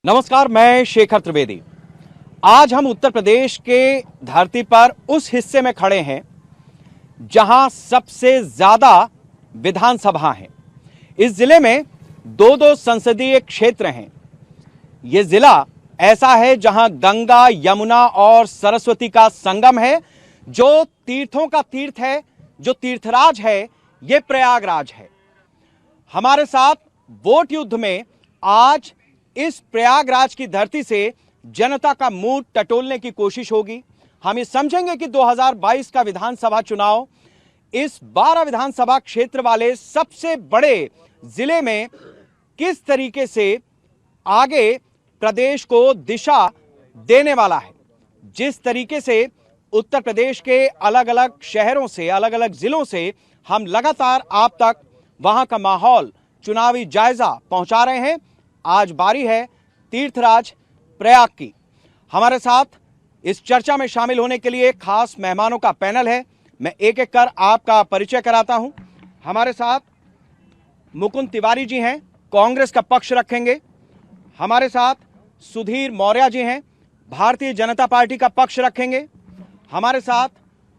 नमस्कार, मैं शेखर त्रिवेदी। आज हम उत्तर प्रदेश के धरती पर उस हिस्से में खड़े हैं जहां सबसे ज्यादा विधानसभा हैं। इस जिले में दो संसदीय क्षेत्र हैं। यह जिला ऐसा है जहां गंगा, यमुना और सरस्वती का संगम है। जो तीर्थों का तीर्थ है, जो तीर्थराज है, यह प्रयागराज है। हमारे साथ वोट युद्ध में आज इस प्रयागराज की धरती से जनता का मुंह टटोलने की कोशिश होगी। हम ये समझेंगे कि 2022 का विधानसभा चुनाव इस 12 विधानसभा क्षेत्र वाले सबसे बड़े जिले में किस तरीके से आगे प्रदेश को दिशा देने वाला है। जिस तरीके से उत्तर प्रदेश के अलग अलग शहरों से, अलग अलग जिलों से हम लगातार आप तक वहां का माहौल, चुनावी जायजा पहुंचा रहे हैं, आज बारी है तीर्थराज प्रयाग की। हमारे साथ इस चर्चा में शामिल होने के लिए खास मेहमानों का पैनल है। मैं एक एक कर आपका परिचय कराता हूं। हमारे साथ मुकुंद तिवारी जी हैं, कांग्रेस का पक्ष रखेंगे। हमारे साथ सुधीर मौर्य जी हैं, भारतीय जनता पार्टी का पक्ष रखेंगे। हमारे साथ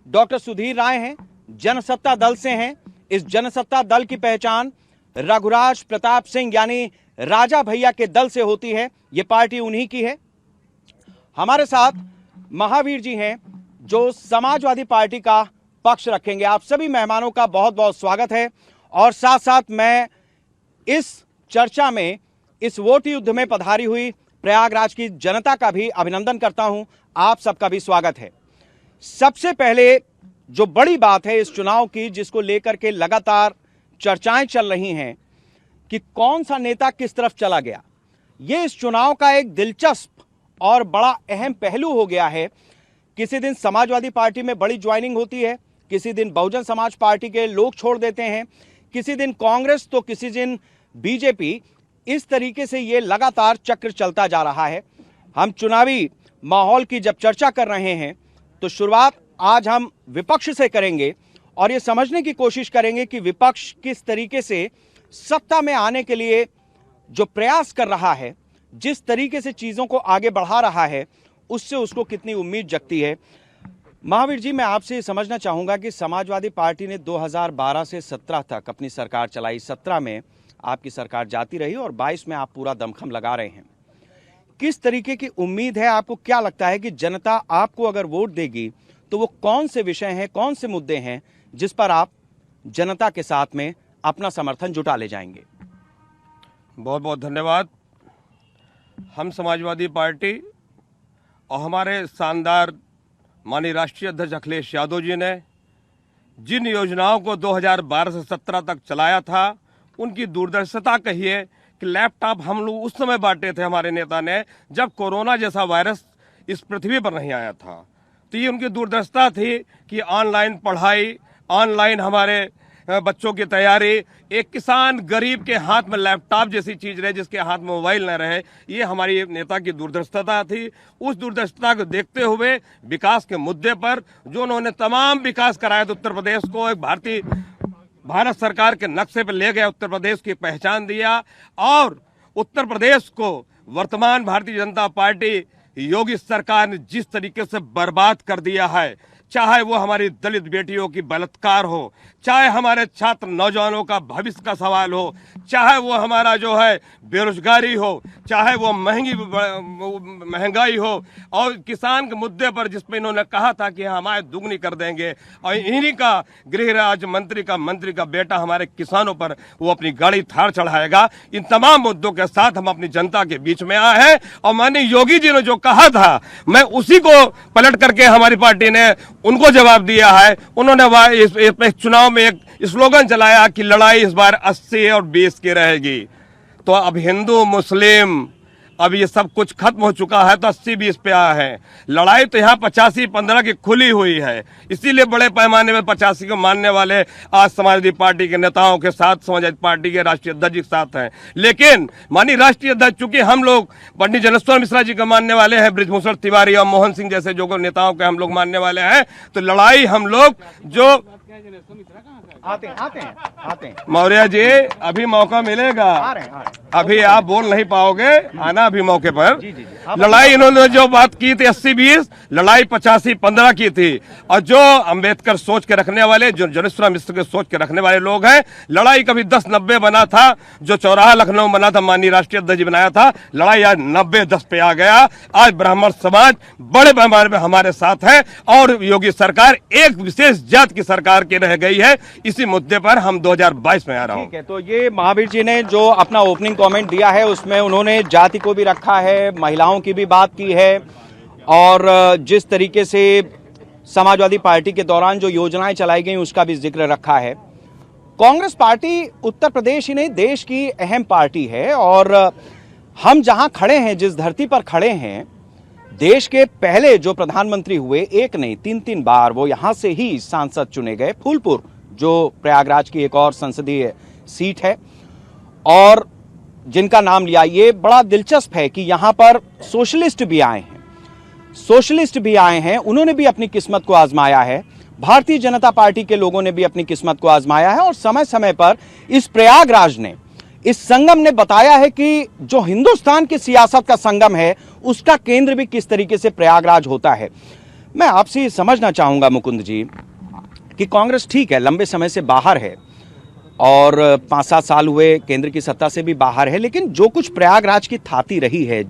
डॉक्टर सुधीर राय हैं, जनसत्ता दल से हैं। इस जनसत्ता दल की पहचान रघुराज प्रताप सिंह यानी राजा भैया के दल से होती है। यह पार्टी उन्हीं की है। हमारे साथ महावीर जी हैं जो समाजवादी पार्टी का पक्ष रखेंगे। आप सभी मेहमानों का बहुत बहुत स्वागत है। और साथ साथ मैं इस चर्चा में, इस वोट युद्ध में पधारी हुई प्रयागराज की जनता का भी अभिनंदन करता हूं। आप सबका भी स्वागत है। सबसे पहले जो बड़ी बात है इस चुनाव की, जिसको लेकर के लगातार चर्चाएं चल रही हैं कि कौन सा नेता किस तरफ चला गया, यह इस चुनाव का एक दिलचस्प और बड़ा अहम पहलू हो गया है। किसी दिन समाजवादी पार्टी में बड़ी ज्वाइनिंग होती है, किसी दिन बहुजन समाज पार्टी के लोग छोड़ देते हैं, किसी दिन कांग्रेस तो किसी दिन बीजेपी। इस तरीके से यह लगातार चक्र चलता जा रहा है। हम चुनावी माहौल की जब चर्चा कर रहे हैं तो शुरुआत आज हम विपक्ष से करेंगे और यह समझने की कोशिश करेंगे कि विपक्ष किस तरीके से सत्ता में आने के लिए जो प्रयास कर रहा है, जिस तरीके से चीजों को आगे बढ़ा रहा है, उससे उसको कितनी उम्मीद जगती है। महावीर जी, मैं आपसे समझना चाहूंगा कि समाजवादी पार्टी ने 2012 से 17 तक अपनी सरकार चलाई। 17 में आपकी सरकार जाती रही और 22 में आप पूरा दमखम लगा रहे हैं। किस तरीके की उम्मीद है? आपको क्या लगता है कि जनता आपको अगर वोट देगी तो वो कौन से विषय हैं, कौन से मुद्दे हैं जिस पर आप जनता के साथ में अपना समर्थन जुटा ले जाएंगे? बहुत बहुत धन्यवाद। हम समाजवादी पार्टी और हमारे शानदार माननीय राष्ट्रीय अध्यक्ष अखिलेश यादव जी ने जिन योजनाओं को 2012 से 17 तक चलाया था, उनकी दूरदर्शिता कहिए कि लैपटॉप हम लोग उस समय बांटे थे हमारे नेता ने, जब कोरोना जैसा वायरस इस पृथ्वी पर नहीं आया था। तो ये उनकी दूरदर्शिता थी कि ऑनलाइन पढ़ाई, ऑनलाइन हमारे बच्चों की तैयारी, एक किसान गरीब के हाथ में लैपटॉप जैसी चीज रहे, जिसके हाथ में मोबाइल न रहे, ये हमारी नेता की दूरदर्शिता थी। उस दूरदर्शिता को देखते हुए विकास के मुद्दे पर जो उन्होंने तमाम विकास कराया तो उत्तर प्रदेश को एक भारत सरकार के नक्शे पर ले गया, उत्तर प्रदेश की पहचान दिया। और उत्तर प्रदेश को वर्तमान भारतीय जनता पार्टी योगी सरकार ने जिस तरीके से बर्बाद कर दिया है, चाहे वो हमारी दलित बेटियों की बलात्कार हो, चाहे हमारे छात्र नौजवानों का भविष्य का सवाल हो, चाहे वो हमारा जो है बेरोजगारी हो, चाहे वो महंगाई हो, और किसान के मुद्दे पर जिस पर इन्होंने कहा था कि हमारे दुगनी कर देंगे, और इन्हीं का गृह राज्य मंत्री का बेटा हमारे किसानों पर वो अपनी गाड़ी थार चढ़ाएगा। इन तमाम मुद्दों के साथ हम अपनी जनता के बीच में आए हैं और माननीय योगी जी ने जो कहा था, मैं उसी को पलट करके हमारी पार्टी ने उनको जवाब दिया है। उन्होंने इस चुनाव में एक स्लोगन चलाया कि लड़ाई इस बार 80 और 20 की रहेगी। तो अब हिंदू मुस्लिम अब ये सब कुछ खत्म हो चुका है, तो 80-20 पे आया है। लड़ाई तो यहाँ 85-15 की खुली हुई है। इसीलिए बड़े पैमाने में 85 को मानने वाले आज समाजवादी पार्टी के नेताओं के साथ, समाजवादी पार्टी के राष्ट्रीय अध्यक्ष के साथ हैं। लेकिन माननीय राष्ट्रीय अध्यक्ष, चूंकि हम लोग पंडित जनेश्वर मिश्रा जी का मानने वाले हैं, बृजभूषण तिवारी और मोहन सिंह जैसे जो नेताओं के हम लोग मानने वाले हैं, तो लड़ाई हम लोग जो आते हैं। मौर्य जी अभी मौका मिलेगा, आ रहे हैं। अभी आप बोल नहीं पाओगे, आना अभी मौके पर। जी। लड़ाई इन्होंने जो बात की थी 80-20, लड़ाई 85-15 की थी। और जो अंबेडकर सोच के रखने वाले, जो जनेश्वर मिश्र के सोच के रखने वाले लोग हैं, लड़ाई कभी 10-90 बना था, जो चौराहा लखनऊ बना था, माननीय राष्ट्रीय अध्यक्ष जी बनाया था, लड़ाई आज 90-10 पे आ गया। आज ब्राह्मण समाज बड़े पैमाने में हमारे साथ है और योगी सरकार एक विशेष जात की सरकार की रह गई है। इसी मुद्दे पर हम 2022 में आ रहा हूँ। ठीक है, तो ये महावीर जी ने जो अपना ओपनिंग कमेंट दिया है उसमें उन्होंने जाति को भी रखा है, महिलाओं की भी बात की है और जिस तरीके से समाजवादी पार्टी के दौरान जो योजनाएं चलाई गई उसका भी जिक्र रखा है। कांग्रेस पार्टी उत्तर प्रदेश ही नहीं देश की अहम पार्टी है और हम जहां खड़े हैं, जिस धरती पर खड़े हैं, देश के पहले जो प्रधानमंत्री हुए, एक नहीं 3 बार वो यहां से ही सांसद चुने गए। फूलपुर जो प्रयागराज की एक और संसदीय सीट है और जिनका नाम लिया, ये बड़ा दिलचस्प है कि यहां पर सोशलिस्ट भी आए हैं, उन्होंने भी अपनी किस्मत को आजमाया है। भारतीय जनता पार्टी के लोगों ने भी अपनी किस्मत को आजमाया है और समय समय पर इस प्रयागराज ने, इस संगम ने बताया है कि जो हिंदुस्तान की सियासत का संगम है उसका केंद्र भी किस तरीके से प्रयागराज होता है। मैं आपसे समझना चाहूंगा मुकुंद जी कि कांग्रेस ठीक है लंबे समय से बाहर है और 5-7 साल हुए केंद्र की सत्ता से भी बाहर है, लेकिन जो कुछ प्रयागराज की थाती रही है,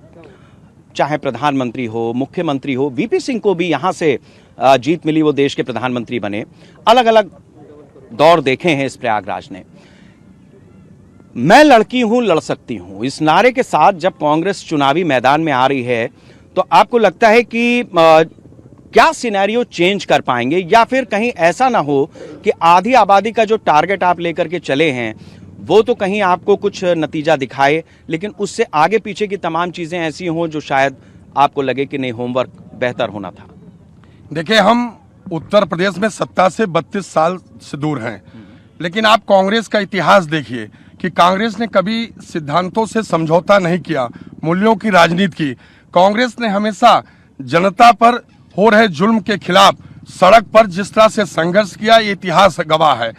चाहे प्रधानमंत्री हो, मुख्यमंत्री हो, वीपी सिंह को भी यहां से जीत मिली, वो देश के प्रधानमंत्री बने, अलग अलग दौर देखे हैं इस प्रयागराज ने। मैं लड़की हूं, लड़ सकती हूं, इस नारे के साथ जब कांग्रेस चुनावी मैदान में आ रही है तो आपको लगता है कि क्या सिनेरियो चेंज कर पाएंगे या फिर कहीं ऐसा ना हो कि आधी आबादी का जो टारगेट आप लेकर के चले हैं वो तो कहीं आपको कुछ नतीजा दिखाए, लेकिन उससे आगे पीछे की तमाम चीजें ऐसी हों जो शायद आपको लगे कि नहीं, होमवर्क बेहतर होना था। देखिए, हम उत्तर प्रदेश में सत्ता से 32 साल से दूर हैं, लेकिन आप कांग्रेस का इतिहास देखिए कि कांग्रेस ने कभी सिद्धांतों से समझौता नहीं किया, मूल्यों की राजनीति की। कांग्रेस ने हमेशा जनता पर हो रहे जुल्म के खिलाफ सड़क पर जिस तरह से संघर्ष किया, ये इतिहास गवाह है।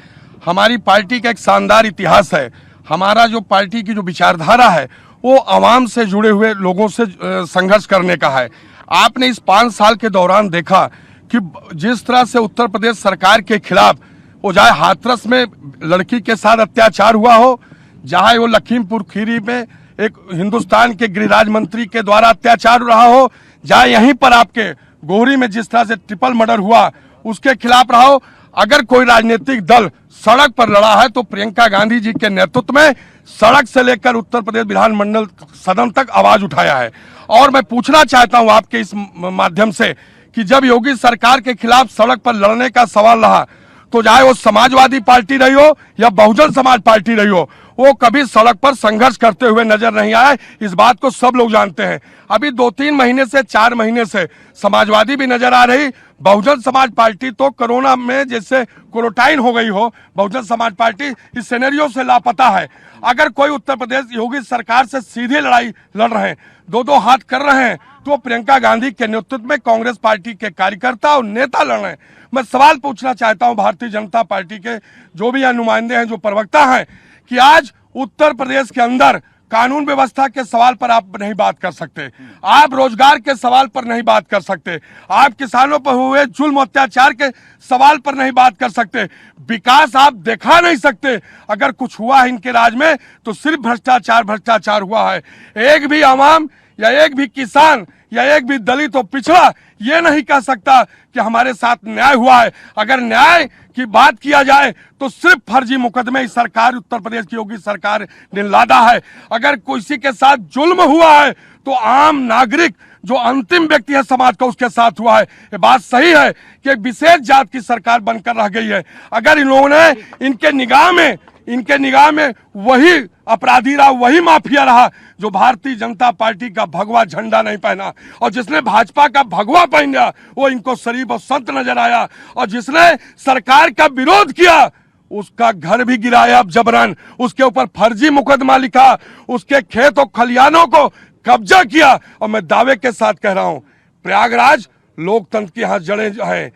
हमारी पार्टी का एक शानदार इतिहास है। हमारा जो पार्टी की जो विचारधारा है वो आवाम से जुड़े हुए लोगों से संघर्ष करने का है। आपने इस 5 साल के दौरान देखा कि जिस तरह से उत्तर प्रदेश सरकार के खिलाफ, वो चाहे हाथरस में लड़की के साथ अत्याचार हुआ हो, चाहे वो लखीमपुर खीरी में एक हिंदुस्तान के गृहराज मंत्री के द्वारा अत्याचार रहा हो, चाहे यहीं पर आपके गोहरी में जिस तरह से ट्रिपल मर्डर हुआ उसके खिलाफ रहा हो। अगर कोई राजनीतिक दल सड़क पर लड़ा है तो प्रियंका गांधी जी के नेतृत्व में सड़क से लेकर उत्तर प्रदेश विधानमंडल सदन तक आवाज उठाया है। और मैं पूछना चाहता हूं आपके इस माध्यम से कि जब योगी सरकार के खिलाफ सड़क पर लड़ने का सवाल रहा तो चाहे वो समाजवादी पार्टी रही हो या बहुजन समाज पार्टी रही हो, वो कभी सड़क पर संघर्ष करते हुए नजर नहीं आए। इस बात को सब लोग जानते हैं। अभी 2-3 महीने से, 4 महीने से समाजवादी भी नजर आ रही, बहुजन समाज पार्टी तो कोरोना में जैसे क्वारंटाइन हो गई हो, बहुजन समाज पार्टी इस सिनेरियो से लापता है। अगर कोई उत्तर प्रदेश योगी सरकार से सीधी लड़ाई लड़ रहे हैं, 2-2 हाथ कर रहे हैं, तो प्रियंका गांधी के नेतृत्व में कांग्रेस पार्टी के कार्यकर्ता और नेता लड़ रहे हैं। मैं सवाल पूछना चाहता हूं भारतीय जनता पार्टी के जो भी नुमाइंदे हैं, जो प्रवक्ता हैं, कि आज उत्तर प्रदेश के अंदर कानून व्यवस्था के सवाल पर आप नहीं बात कर सकते, आप रोजगार के सवाल पर नहीं बात कर सकते, आप किसानों पर हुए जुल्म अत्याचार के सवाल पर नहीं बात कर सकते, विकास आप दिखा नहीं सकते। अगर कुछ हुआ है इनके राज में तो सिर्फ भ्रष्टाचार हुआ है। एक भी आवाम या एक भी किसान या एक भी दलित तो पिछड़ा ये नहीं कह सकता कि हमारे साथ न्याय हुआ है। अगर न्याय की बात किया जाए तो सिर्फ फर्जी मुकदमे इस सरकार, उत्तर प्रदेश की योगी सरकार ने लादा है। अगर किसी के साथ जुल्म हुआ है तो आम नागरिक जो अंतिम व्यक्ति है समाज का, उसके साथ हुआ है। ये बात सही है कि एक विशेष जात की सरकार बनकर रह गई है। अगर इन लोगों ने इनके निगाह में वही अपराधी रहा, वही माफिया रहा जो भारतीय जनता पार्टी का भगवा झंडा नहीं पहना, और जिसने भाजपा का भगवा पहन लिया वो इनको शरीफ और संत नजर आया, और जिसने सरकार का विरोध किया उसका घर भी गिराया अब जबरन, उसके ऊपर फर्जी मुकदमा लिखा, उसके खेत और खलियानों को कब्जा किया। और मैं दावे के साथ कह रहा हूं, प्रयागराज लोकतंत्र की यहाँ जड़ें हैं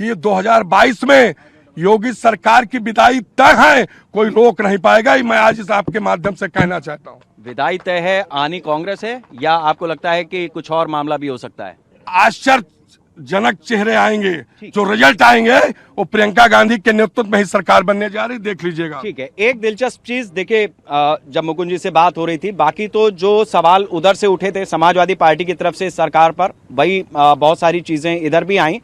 कि 2022 में योगी सरकार की विदाई तय है, कोई रोक नहीं पाएगा। ये मैं आज इस आपके माध्यम से कहना चाहता हूँ। विदाई तय है, आनी कांग्रेस है, या आपको लगता है कि कुछ और मामला भी हो सकता है? आश्चर्यजनक चेहरे आएंगे, जो रिजल्ट आएंगे वो प्रियंका गांधी के नेतृत्व में ही सरकार बनने जा रही, देख लीजिएगा। ठीक है, एक दिलचस्प चीज देखिए, जब मुकुंद जी से बात हो रही थी, बाकी तो जो सवाल उधर से उठे थे समाजवादी पार्टी की तरफ से सरकार पर, वही बहुत सारी चीजें इधर भी आई।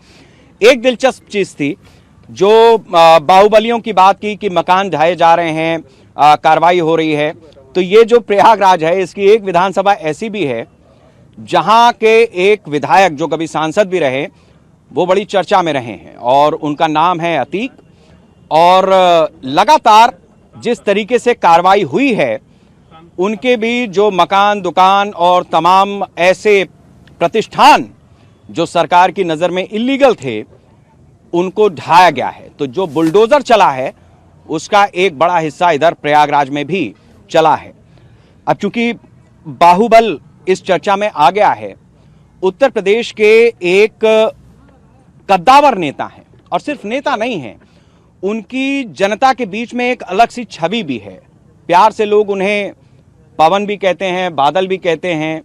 एक दिलचस्प चीज थी जो बाहुबलियों की बात की कि मकान ढाए जा रहे हैं, कार्रवाई हो रही है। तो ये जो प्रयागराज है, इसकी एक विधानसभा ऐसी भी है जहां के एक विधायक जो कभी सांसद भी रहे, वो बड़ी चर्चा में रहे हैं, और उनका नाम है अतीक। और लगातार जिस तरीके से कार्रवाई हुई है, उनके भी जो मकान, दुकान और तमाम ऐसे प्रतिष्ठान जो सरकार की नजर में इल्लीगल थे, उनको ढाया गया है। तो जो बुलडोजर चला है उसका एक बड़ा हिस्सा इधर प्रयागराज में भी चला है। अब चूंकि बाहुबल इस चर्चा में आ गया है, उत्तर प्रदेश के एक कद्दावर नेता हैं, और सिर्फ नेता नहीं हैं, उनकी जनता के बीच में एक अलग सी छवि भी है। प्यार से लोग उन्हें पवन भी कहते हैं, बादल भी कहते हैं,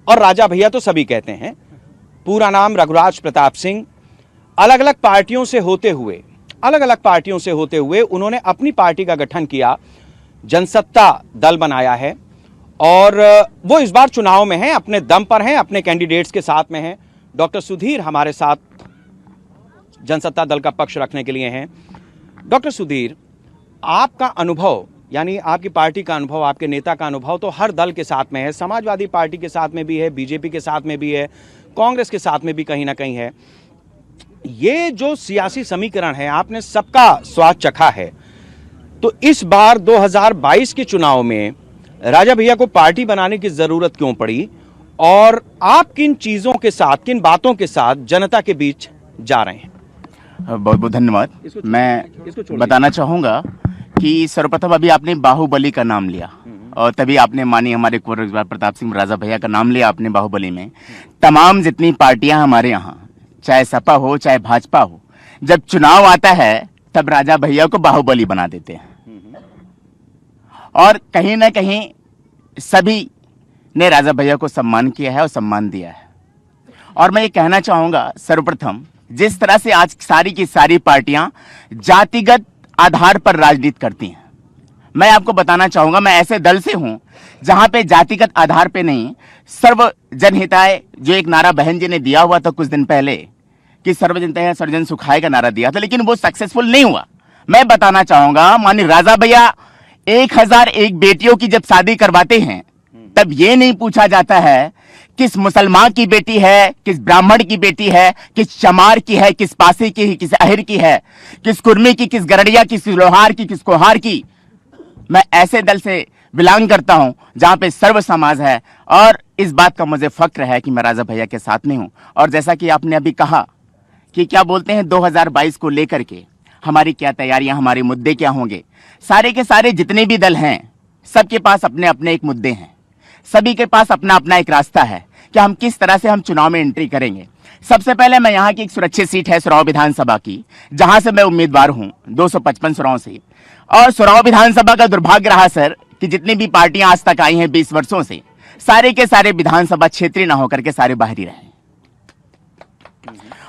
और राजा भैया तो सभी कहते हैं। पूरा नाम रघुराज प्रताप सिंह। अलग अलग पार्टियों से होते हुए उन्होंने अपनी पार्टी का गठन किया, जनसत्ता दल बनाया है, और वो इस बार चुनाव में हैं, अपने दम पर हैं, अपने कैंडिडेट्स के साथ में हैं। डॉक्टर सुधीर हमारे साथ जनसत्ता दल का पक्ष रखने के लिए हैं। डॉक्टर सुधीर, आपका अनुभव, यानी आपकी पार्टी का अनुभव, आपके नेता का अनुभव तो हर दल के साथ में है, समाजवादी पार्टी के साथ में भी है, बीजेपी के साथ में भी है, कांग्रेस के साथ में भी कहीं ना कहीं है। ये जो सियासी समीकरण है, आपने सबका स्वाद चखा है। तो इस बार 2022 के चुनाव में राजा भैया को पार्टी बनाने की जरूरत क्यों पड़ी, और आप किन चीजों के साथ, किन बातों के साथ जनता के बीच जा रहे हैं? बहुत बहुत धन्यवाद। मैं बताना चाहूंगा कि सर्वप्रथम अभी आपने बाहुबली का नाम लिया, और तभी आपने मानी हमारे कुंवर प्रताप सिंह राजा भैया का नाम लिया आपने बाहुबली में। तमाम जितनी पार्टियां हमारे यहाँ, चाहे सपा हो चाहे भाजपा हो, जब चुनाव आता है तब राजा भैया को बाहुबली बना देते हैं, और कहीं ना कहीं सभी ने राजा भैया को सम्मान किया है और सम्मान दिया है। और मैं ये कहना चाहूंगा, सर्वप्रथम जिस तरह से आज सारी की सारी पार्टियां जातिगत आधार पर राजनीति करती हैं, मैं आपको बताना चाहूंगा, मैं ऐसे दल से हूं जहां पे जातिगत आधार पे नहीं, सर्व जनहिताय, जो एक नारा बहन जी ने दिया हुआ था कुछ दिन पहले कि सर्व जनहिताय सर्वजन सुखाय का नारा दिया था, लेकिन वो सक्सेसफुल नहीं हुआ। मैं बताना चाहूंगा, माननीय राजा भैया 1001 बेटियों की जब शादी करवाते हैं, तब ये नहीं पूछा जाता है किस मुसलमान की बेटी है, किस ब्राह्मण की बेटी है, किस चमार की है, किस पासी की, किस अहिर की है, किस कुर्मी की, किस गरड़िया की, किस लोहार की, किस कोहार की। मैं ऐसे दल से बिलोंग करता हूं जहां पे सर्व समाज है, और इस बात का मुझे फक्र है कि मैं राजा भैया के साथ में हूं। और जैसा कि आपने अभी कहा कि क्या बोलते हैं 2022 को लेकर के हमारी क्या तैयारियां, हमारे मुद्दे क्या होंगे, सारे के सारे जितने भी दल हैं, सबके पास अपने अपने एक मुद्दे हैं, सभी के पास अपना अपना एक रास्ता है कि हम किस तरह से हम चुनाव में एंट्री करेंगे। सबसे पहले मैं यहाँ की एक सुरक्षित सीट है सुराव विधानसभा की, जहां से मैं उम्मीदवार हूं 255 सुराव से। और सुराव विधानसभा का दुर्भाग्य रहा सर कि जितनी भी पार्टियां आज तक आई हैं 20 वर्षों से, सारे के सारे विधानसभा क्षेत्रीय ना होकर के सारे बाहरी रहे।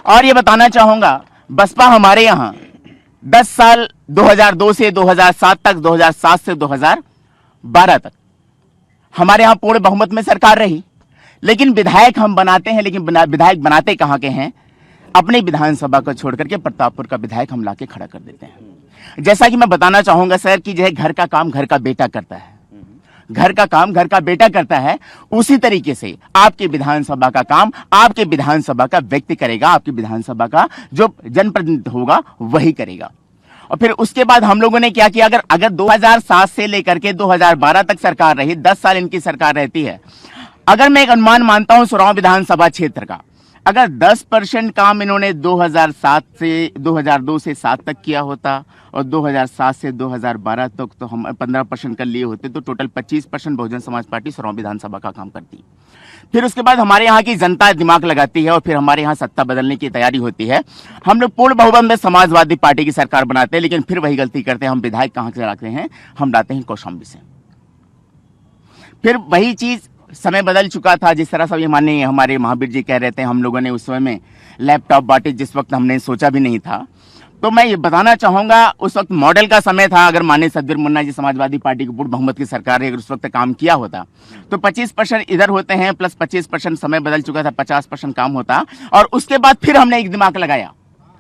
और ये बताना चाहूंगा, बसपा हमारे यहाँ 10 साल 2002 से 2007 तक, 2007 से 2012 तक हमारे यहाँ पूर्ण बहुमत में सरकार रही। लेकिन विधायक हम बनाते हैं, लेकिन विधायक बनाते कहाँ के हैं? अपने विधानसभा को छोड़ करके प्रतापपुर का विधायक हम लाके खड़ा कर देते हैं। जैसा कि मैं बताना चाहूंगा सर कि जो है घर का काम घर का बेटा करता है, घर का काम घर का बेटा करता है, उसी तरीके से आपके विधानसभा का काम आपके विधानसभा का व्यक्ति करेगा, आपकी विधानसभा का जो जनप्रतिनिधि होगा वही करेगा। और फिर उसके बाद हम लोगों ने क्या किया, अगर 2007 से लेकर के 2012 तक सरकार रही, 10 साल इनकी सरकार रहती है, अगर मैं एक अनुमान मानता हूं सुराव विधानसभा क्षेत्र का, अगर 10% काम इन्होंने 2007 से 2002 से 7 तक किया होता और 2007 से 2012 तक तो हम 15% कर लिए होते, तो टोटल 25% बहुजन समाज पार्टी सरांव विधानसभा का काम करती। फिर उसके बाद हमारे यहाँ की जनता दिमाग लगाती है और फिर हमारे यहाँ सत्ता बदलने की तैयारी होती है। हम लोग पूर्ण बहुमत में समाजवादी पार्टी की सरकार बनाते हैं, लेकिन फिर वही गलती करते हैं। हम विधायक कहाँ से लाते हैं? हम लाते हैं कौशाम्बी से। फिर वही चीज समय बदल चुका था। जिस तरह से ये माननीय हमारे महावीर जी कह रहे थे, हम लोगों ने उस समय में लैपटॉप बांटे जिस वक्त हमने सोचा भी नहीं था। तो मैं ये बताना चाहूंगा, उस वक्त मॉडल का समय था। अगर माननीय सतबीर मुन्ना जी समाजवादी पार्टी की पूर्ण बहुमत की सरकार है, अगर उस वक्त काम किया होता तो 25% इधर होते हैं प्लस 25% समय बदल चुका था, 50% काम होता। और उसके बाद फिर हमने एक दिमाग लगाया,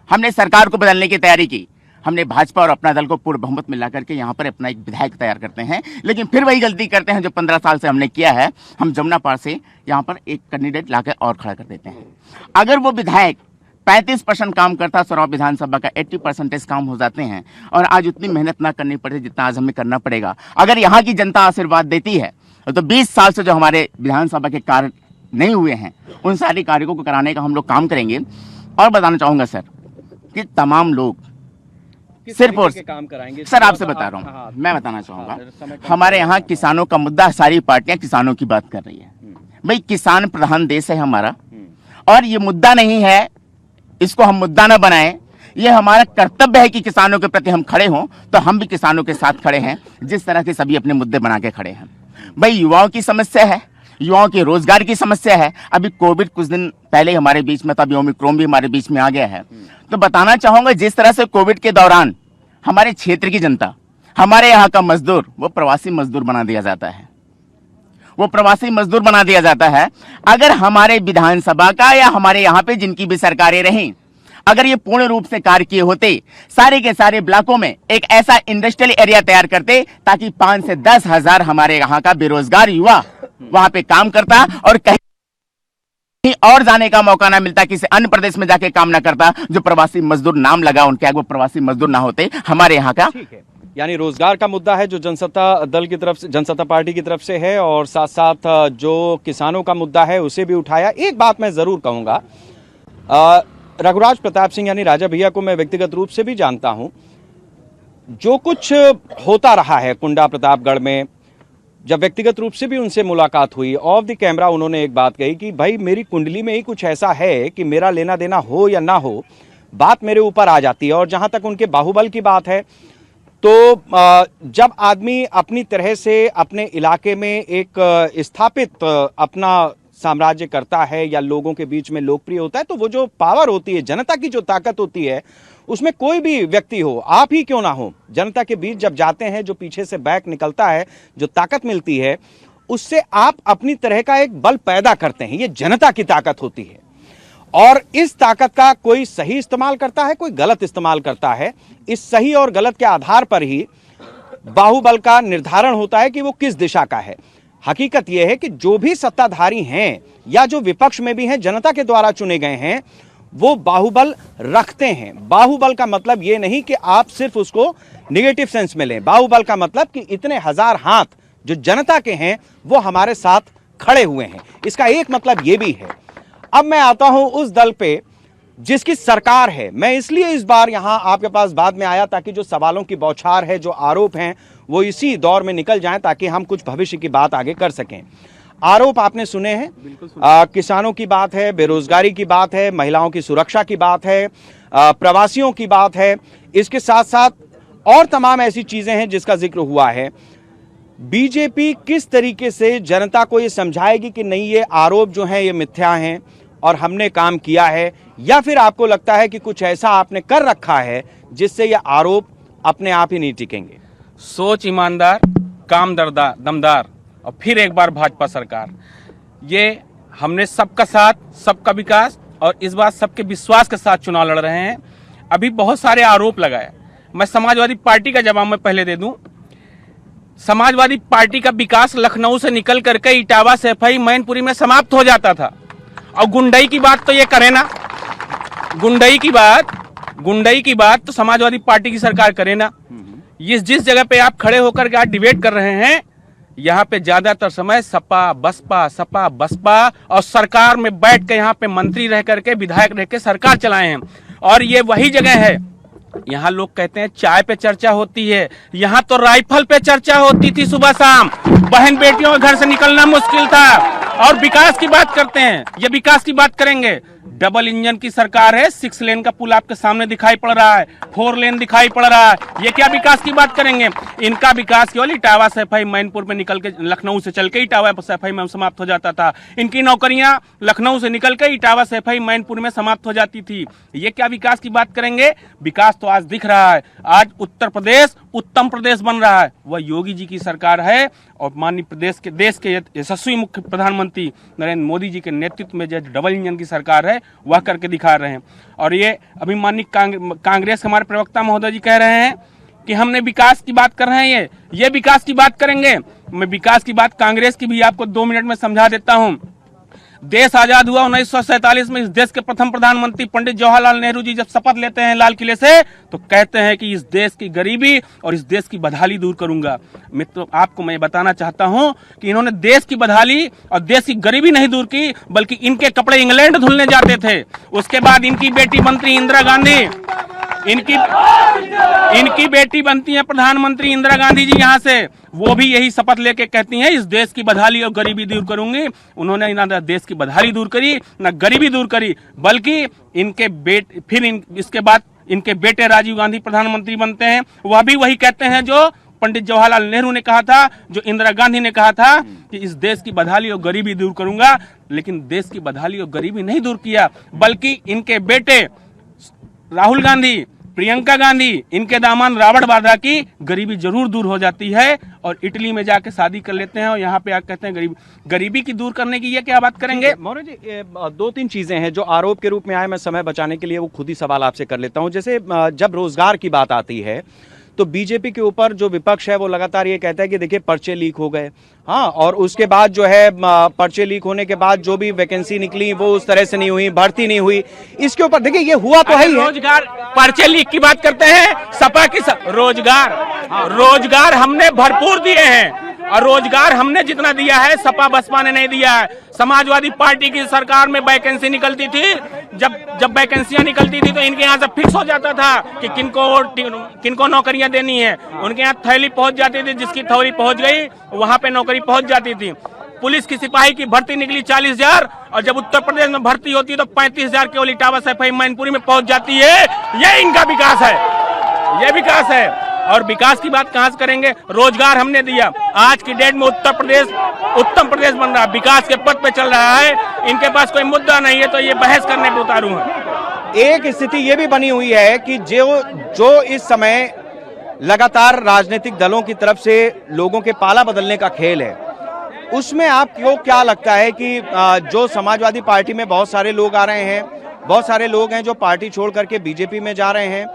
हमने सरकार को बदलने की तैयारी की। हमने भाजपा और अपना दल को पूर्ण बहुमत मिला करके यहाँ पर अपना एक विधायक तैयार करते हैं, लेकिन फिर वही गलती करते हैं जो 15 साल से हमने किया है। हम जमुना पार से यहाँ पर एक कैंडिडेट लाकर और खड़ा कर देते हैं। अगर वो विधायक 35% काम करता, सरांव विधानसभा का 80% काम हो जाते हैं और आज उतनी मेहनत ना करनी पड़े जितना आज हमें करना पड़ेगा। अगर यहाँ की जनता आशीर्वाद देती है तो 20 साल से जो हमारे विधानसभा के कार्य नहीं हुए हैं, उन सारे कार्यों को कराने का हम लोग काम करेंगे। और बताना चाहूंगा सर कि तमाम लोग सिर्फ और काम कराएंगे सर, आपसे बता रहा हूँ, मैं बताना चाहूंगा, हमारे यहाँ किसानों का मुद्दा, सारी पार्टियां किसानों की बात कर रही है। भाई किसान प्रधान देश है हमारा, और ये मुद्दा नहीं है, इसको हम मुद्दा ना बनाएं। ये हमारा कर्तव्य है कि किसानों के प्रति हम खड़े हों, तो हम भी किसानों के साथ खड़े हैं, जिस तरह के सभी अपने मुद्दे बना के खड़े हैं। भाई युवाओं की समस्या है, युवाओं के रोजगार की समस्या है। अभी कोविड कुछ दिन पहले हमारे बीच में था, अभी ओमिक्रॉन भी हमारे बीच में आ गया है। तो बताना चाहूंगा, जिस तरह से कोविड के दौरान हमारे क्षेत्र की जनता, हमारे यहाँ का मजदूर, वो प्रवासी मजदूर बना दिया जाता है, वो प्रवासी मजदूर बना दिया जाता है। अगर हमारे विधानसभा का या हमारे यहाँ पे जिनकी भी सरकारें रहीं, अगर ये पूर्ण रूप से कार्य किए होते, सारे के सारे ब्लॉकों में एक ऐसा इंडस्ट्रियल एरिया तैयार करते ताकि 5 से 10 हजार हमारे यहाँ का बेरोजगार युवा वहां पे काम करता और कहीं और जाने का मौका ना मिलता, किसी अन्य प्रदेश में जाके काम ना करता। जो प्रवासी मजदूर नाम लगा उनके, वो प्रवासी मजदूर ना होते हमारे यहाँ का। ठीक है, यानी रोजगार का मुद्दा है जो जनसत्ता दल की तरफ से, जनसत्ता पार्टी की तरफ से है, और साथ साथ जो किसानों का मुद्दा है उसे भी उठाया। एक बात मैं जरूर कहूंगा, रघुराज प्रताप सिंह यानी राजा भैया को मैं व्यक्तिगत रूप से भी जानता हूं। जो कुछ होता रहा है कुंडा प्रतापगढ़ में, जब व्यक्तिगत रूप से भी उनसे मुलाकात हुई, ऑफ द कैमरा उन्होंने एक बात कही कि भाई मेरी कुंडली में ही कुछ ऐसा है कि मेरा लेना देना हो या ना हो, बात मेरे ऊपर आ जाती है। और जहां तक उनके बाहुबल की बात है, तो जब आदमी अपनी तरह से अपने इलाके में एक स्थापित अपना साम्राज्य करता है या लोगों के बीच में लोकप्रिय होता है, तो वो जो पावर होती है, जनता की जो ताकत होती है, उसमें कोई भी व्यक्ति हो, आप ही क्यों ना हो, जनता के बीच जब जाते हैं, जो पीछे से बैक निकलता है, जो ताकत मिलती है, उससे आप अपनी तरह का एक बल पैदा करते हैं। ये जनता की ताकत होती है, और इस ताकत का कोई सही इस्तेमाल करता है, कोई गलत इस्तेमाल करता है। इस सही और गलत के आधार पर ही बाहुबल का निर्धारण होता है कि वो किस दिशा का है। हकीकत यह है कि जो भी सत्ताधारी हैं या जो विपक्ष में भी हैं, जनता के द्वारा चुने गए हैं, वो बाहुबल रखते हैं। बाहुबल का मतलब यह नहीं कि आप सिर्फ उसको नेगेटिव सेंस में लें। बाहुबल का मतलब कि इतने हजार हाथ जो जनता के हैं वो हमारे साथ खड़े हुए हैं, इसका एक मतलब यह भी है। अब मैं आता हूं उस दल पे जिसकी सरकार है। मैं इसलिए इस बार यहां आपके पास बाद में आया ताकि जो सवालों की बौछार है, जो आरोप हैं, वो इसी दौर में निकल जाएं ताकि हम कुछ भविष्य की बात आगे कर सकें। आरोप आपने सुने हैं, किसानों की बात है, बेरोजगारी की बात है, महिलाओं की सुरक्षा की बात है, प्रवासियों की बात है, इसके साथ साथ और तमाम ऐसी चीजें हैं जिसका जिक्र हुआ है। बीजेपी किस तरीके से जनता को यह समझाएगी कि नहीं, ये आरोप जो हैं ये मिथ्या हैं और हमने काम किया है, या फिर आपको लगता है कि कुछ ऐसा आपने कर रखा है जिससे ये आरोप अपने आप ही नहीं टिकेंगे? सोच ईमानदार, काम दमदार और फिर एक बार भाजपा सरकार, ये हमने सबका साथ, सबका विकास और इस बार सबके विश्वास के साथ चुनाव लड़ रहे हैं। अभी बहुत सारे आरोप लगाए, मैं समाजवादी पार्टी का जवाब मैं पहले दे दूं। समाजवादी पार्टी का विकास लखनऊ से निकल करके इटावा, सैफई, मैनपुरी में समाप्त हो जाता था। और गुंडई की बात तो ये करे ना, गुंडई की बात तो समाजवादी पार्टी की सरकार करे ना। जिस जगह पे आप खड़े होकर के आज डिबेट कर रहे हैं, यहाँ पे ज्यादातर समय सपा बसपा और सरकार में बैठ के यहाँ पे मंत्री रह करके, विधायक रह के सरकार चलाए हैं। और ये वही जगह है, यहाँ लोग कहते हैं चाय पे चर्चा होती है, यहाँ तो राइफल पे चर्चा होती थी। सुबह शाम बहन बेटियों के घर से निकलना मुश्किल था। और विकास की बात करते हैं, ये विकास की बात करेंगे। डबल इंजन की सरकार है, 6 लेन का पुल आपके सामने दिखाई पड़ रहा है, 4 लेन दिखाई पड़ रहा है। ये क्या विकास की बात करेंगे? इनका विकास केवल इटावा सैफई मैनपुर में निकल के, लखनऊ से चल के इटावा सैफई में समाप्त हो जाता था। इनकी नौकरियां लखनऊ से निकल के इटावा सैफई मैनपुर में समाप्त हो जाती थी। ये क्या विकास की बात करेंगे? विकास तो आज दिख रहा है। आज उत्तर प्रदेश उत्तम प्रदेश बन रहा है। वह योगी जी की सरकार है और माननीय देश के यशस्वी मुख्य प्रधानमंत्री नरेंद्र मोदी जी के नेतृत्व में जो डबल इंजन की सरकार है वह करके दिखा रहे हैं। और ये अभी माननीय कांग्रेस हमारे प्रवक्ता महोदय जी कह रहे हैं कि हमने विकास की बात कर रहे हैं। ये विकास की बात करेंगे। मैं विकास की बात कांग्रेस की भी आपको 2 मिनट में समझा देता हूं। देश आजाद हुआ 1947 में। इस देश के प्रथम प्रधानमंत्री पंडित जवाहरलाल नेहरू जी जब शपथ लेते हैं लाल किले से, तो कहते हैं कि इस देश की गरीबी और इस देश की बदहाली दूर करूंगा। मित्रों, आपको मैं बताना चाहता हूं कि इन्होंने देश की बदहाली और देश की गरीबी नहीं दूर की, बल्कि इनके कपड़े इंग्लैंड धुलने जाते थे। उसके बाद इनकी बेटी मंत्री इंदिरा गांधी, इनकी बेटी बनती है प्रधानमंत्री इंदिरा गांधी जी यहाँ से। वो भी यही शपथ लेके कहती हैं इस देश की बदहाली और गरीबी दूर करूंगी। उन्होंने ना देश की बदहाली दूर करी, ना गरीबी दूर करी, बल्कि इसके बाद इनके बेटे राजीव गांधी प्रधानमंत्री बनते हैं। वह भी वही कहते हैं जो पंडित जवाहरलाल नेहरू ने कहा था, जो इंदिरा गांधी ने कहा था कि इस देश की बदहाली और गरीबी दूर करूंगा। लेकिन देश की बदहाली और गरीबी नहीं दूर किया, बल्कि इनके बेटे राहुल गांधी, प्रियंका गांधी, इनके दामाद रॉबर्ट वाड्रा की गरीबी जरूर दूर हो जाती है और इटली में जाके शादी कर लेते हैं और यहाँ पे आकर कहते हैं गरीबी की दूर करने की। ये क्या बात करेंगे? मौर्य जी, 2-3 चीजें हैं जो आरोप के रूप में आए। मैं समय बचाने के लिए वो खुद ही सवाल आपसे कर लेता हूं। जैसे जब रोजगार की बात आती है तो बीजेपी के ऊपर जो विपक्ष है वो लगातार ये कहता है कि देखिए पर्चे लीक हो गए। हाँ, और उसके बाद जो है पर्चे लीक होने के बाद जो भी वैकेंसी निकली वो उस तरह से नहीं हुई, भर्ती नहीं हुई। इसके ऊपर देखिए ये हुआ तो है ही है। रोजगार, पर्चे लीक की बात करते हैं, सपा की रोजगार हमने भरपूर दिए हैं और रोजगार हमने जितना दिया है सपा बसपा ने नहीं दिया है। समाजवादी पार्टी की सरकार में वैकेंसी निकलती थी, जब वैकेंसियां निकलती थी तो इनके यहाँ से फिक्स हो जाता था कि किनको नौकरियां देनी है। उनके यहाँ थैली पहुंच जाती थी, जिसकी थैली पहुंच गई वहां पे नौकरी पहुंच जाती थी। पुलिस की सिपाही की भर्ती निकली 40,000 और जब उत्तर प्रदेश में भर्ती होती है तो 35,000 केवल इटावा सैफई मैनपुरी में पहुंच जाती है। ये इनका विकास है, ये विकास है। और विकास की बात कहां से करेंगे? रोजगार हमने दिया। आज की डेट में उत्तर प्रदेश उत्तम प्रदेश बन रहा है, विकास के पथ पे चल रहा है। इनके पास कोई मुद्दा नहीं है तो ये बहस करने पे उतारू है। एक स्थिति ये भी बनी हुई है कि जो इस समय लगातार राजनीतिक दलों की तरफ से लोगों के पाला बदलने का खेल है, उसमें आपको क्या लगता है कि जो समाजवादी पार्टी में बहुत सारे लोग आ रहे हैं, बहुत सारे लोग हैं जो पार्टी छोड़ करके बीजेपी में जा रहे हैं,